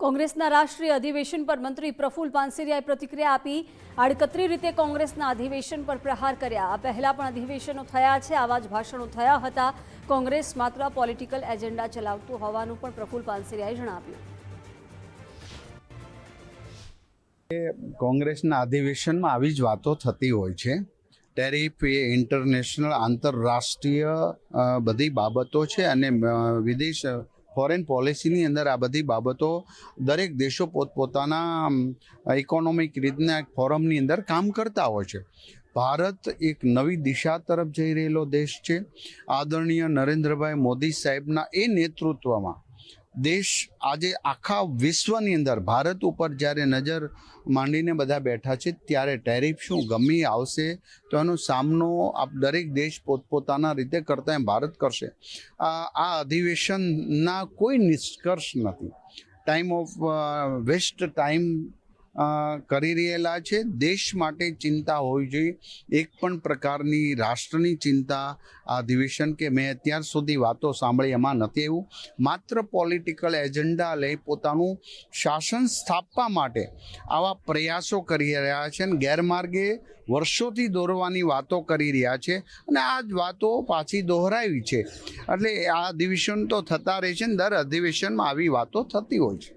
કોંગ્રેસના રાષ્ટ્રીય અધિવેશન પર મંત્રી પ્રફુલ પાનસેરિયાએ પ્રતિક્રિયા આપી। આડકતરી રીતે કોંગ્રેસના અધિવેશન પર પ્રહાર કર્યા। આ પહેલા પણ અધિવેશનો થયા છે, આવા જ ભાષણો થયા હતા। કોંગ્રેસ માત્ર પોલિટિકલ એજન્ડા ચલાવતું હોવાનું પણ પ્રફુલ પાનસેરિયાએ જણાવ્યું। કોંગ્રેસના અધિવેશનમાં આવી જ વાતો થતી હોય છે। ટેરિફ એ ઇન્ટરનેશનલ આંતરરાષ્ટ્રીય બધી બાબતો છે અને વિદેશ ફોરેન પોલિસીની અંદર આ બધી બાબતો દરેક દેશો પોતપોતાના ઇકોનોમિક રીતના એક ફોરમની અંદર કામ કરતા હોય છે। ભારત એક નવી દિશા તરફ જઈ રહેલો દેશ છે। આદરણીય નરેન્દ્રભાઈ મોદી સાહેબના એ નેતૃત્વમાં દેશ આજે આખા વિશ્વની અંદર ભારત ઉપર જ્યારે નજર માંડીને બધા બેઠા છે ત્યારે ટેરિફ શું ગમે આવશે તો એનો સામનો દરેક દેશ પોતપોતાના રીતે કરતા એમ ભારત કરશે। આ અધિવેશનના કોઈ નિષ્કર્ષ નથી। ટાઈમ ઓફ વેસ્ટ ટાઈમ કરી રહેલા છે। દેશ માટે ચિંતા હોવી જોઈએ, એક પણ પ્રકારની રાષ્ટ્રની ચિંતા આ અધિવેશન કે મેં અત્યાર સુધી વાતો સાંભળી એમાં નથી આવ્યું। માત્ર પોલિટિકલ એજન્ડા લઈ પોતાનું શાસન સ્થાપવા માટે આવા પ્રયાસો કરી રહ્યા છે અને ગેરમાર્ગે વર્ષોથી દોરવાની વાતો કરી રહ્યા છે અને આ જ વાતો પાછી દોહરાવી છે। એટલે આ અધિવેશન તો થતા રહે છે ને દર અધિવેશનમાં આવી વાતો થતી હોય છે।